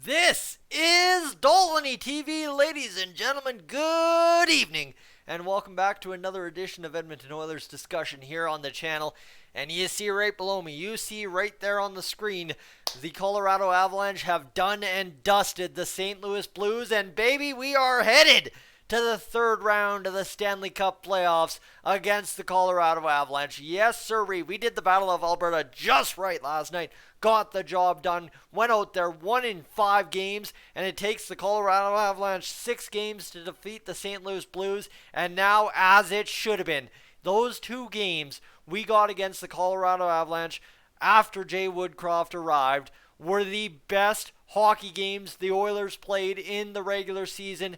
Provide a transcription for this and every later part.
This is Dolynny TV, ladies and gentlemen. Good evening, and welcome back to another edition of Edmonton Oilers discussion here on the channel. And you see right below me, you see right there on the screen, the Colorado Avalanche have done and dusted the St. Louis Blues, and baby, we are headed to the third round of the Stanley Cup Playoffs against the Colorado Avalanche. Yes, sirree, we did the Battle of Alberta just right last night. Got the job done, went out there, won in 5 games, and it takes the Colorado Avalanche 6 games to defeat the St. Louis Blues, and now, as it should have been, those 2 games we got against the Colorado Avalanche after Jay Woodcroft arrived were the best hockey games the Oilers played in the regular season,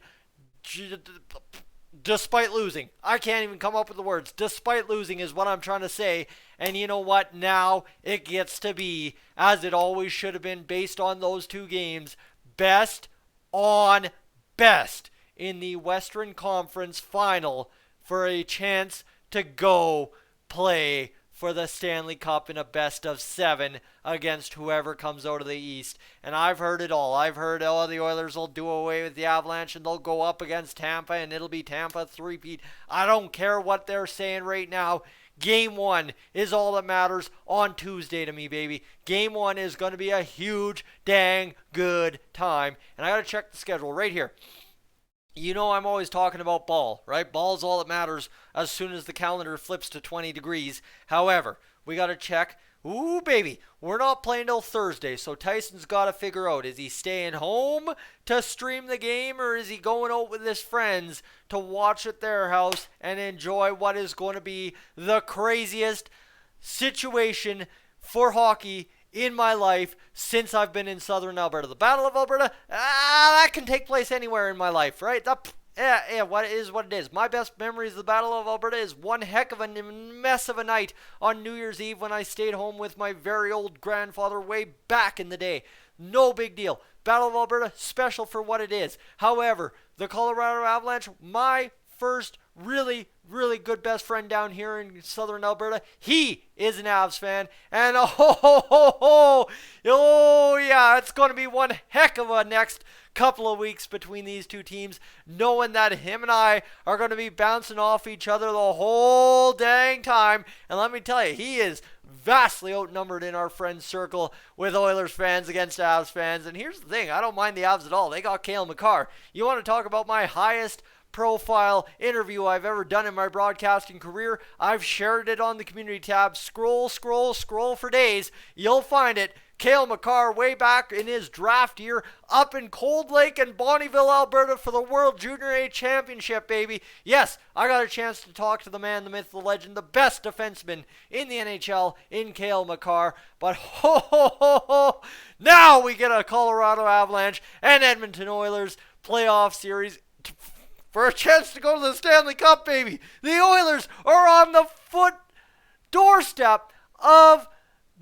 despite losing. I can't even come up with the words. Despite losing is what I'm trying to say. And you know what? Now it gets to be, as it always should have been based on those 2 games, best on best in the Western Conference Final for a chance to go play for the Stanley Cup in a best of 7 against whoever comes out of the East. And I've heard it all. I've heard, the Oilers will do away with the Avalanche and they'll go up against Tampa and it'll be Tampa three-peat. I don't care what they're saying right now. Game 1 is all that matters on Tuesday to me, baby. Game 1 is going to be a huge, dang good time. And I got to check the schedule right here. You know I'm always talking about ball, right? Ball's all that matters as soon as the calendar flips to 20 degrees. However, we got to check. Ooh, baby, we're not playing till Thursday, so Tyson's got to figure out, is he staying home to stream the game, or is he going out with his friends to watch at their house and enjoy what is going to be the craziest situation for hockey in my life since I've been in Southern Alberta. The Battle of Alberta, that can take place anywhere in my life, right? What it is. My best memories of the Battle of Alberta is one heck of a mess of a night on New Year's Eve when I stayed home with my very old grandfather way back in the day. No big deal. Battle of Alberta, special for what it is. However, the Colorado Avalanche, my first really good best friend down here in Southern Alberta, he is an Avs fan, and oh yeah, it's going to be one heck of a next couple of weeks between these 2 teams, knowing that him and I are going to be bouncing off each other the whole dang time. And let me tell you, he is vastly outnumbered in our friend circle with Oilers fans against Avs fans. And here's the thing, I don't mind the Avs at all. They got Cale Makar. You want to talk about my highest profile interview I've ever done in my broadcasting career? I've shared it on the community tab. Scroll for days. You'll find it. Cale Makar way back in his draft year up in Cold Lake and Bonnyville, Alberta for the World Junior A Championship, baby. Yes, I got a chance to talk to the man, the myth, the legend, the best defenseman in the NHL in Cale Makar. But now we get a Colorado Avalanche and Edmonton Oilers playoff series for a chance to go to the Stanley Cup, baby. The Oilers are on the doorstep of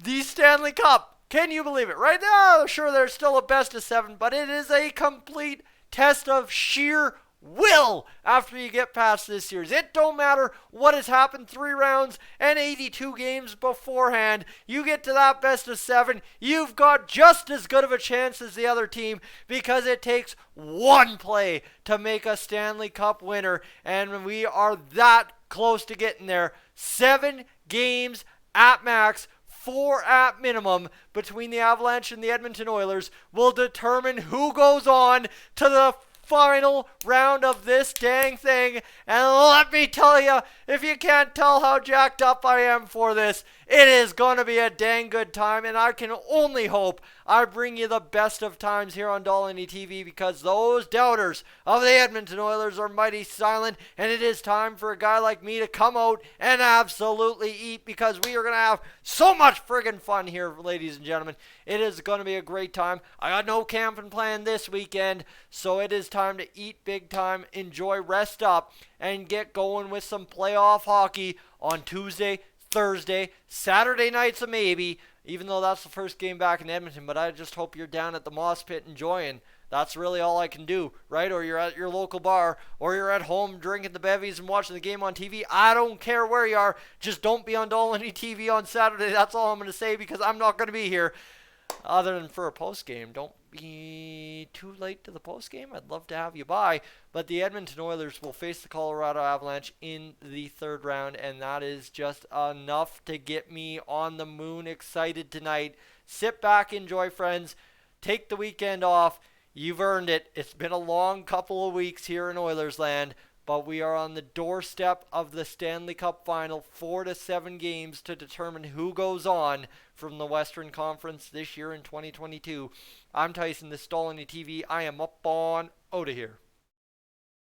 the Stanley Cup. Can you believe it? Right now, sure, there's still a best of 7, but it is a complete test of sheer will after you get past this series. It don't matter what has happened 3 rounds and 82 games beforehand. You get to that best of 7, you've got just as good of a chance as the other team, because it takes one play to make a Stanley Cup winner, and we are that close to getting there. 7 games at max, 4 at minimum between the Avalanche and the Edmonton Oilers will determine who goes on to the final round of this dang thing. And let me tell you, if you can't tell how jacked up I am for this, it is going to be a dang good time, and I can only hope I bring you the best of times here on Dolynny TV, because those doubters of the Edmonton Oilers are mighty silent, and it is time for a guy like me to come out and absolutely eat, because we are going to have so much friggin' fun here, ladies and gentlemen. It is going to be a great time. I got no camping planned this weekend, so it is time to eat big time, enjoy, rest up, and get going with some playoff hockey on Tuesday, Thursday, Saturday nights a maybe, even though that's the first game back in Edmonton. But I just hope you're down at the Moss Pit enjoying. That's really all I can do, right? Or you're at your local bar, or you're at home drinking the bevies and watching the game on TV. I don't care where you are. Just don't be on Dolynny TV on Saturday. That's all I'm going to say, because I'm not going to be here. Other than for a post game, don't be too late to the post game. I'd love to have you by. But the Edmonton Oilers will face the Colorado Avalanche in the third round, and that is just enough to get me on the moon excited tonight. Sit back, enjoy, friends. Take the weekend off. You've earned it. It's been a long couple of weeks here in Oilers land, but we are on the doorstep of the Stanley Cup final. 4 to 7 games to determine who goes on from the Western Conference this year in 2022. I'm Tyson, this is Dolynny TV. I am up on out of here.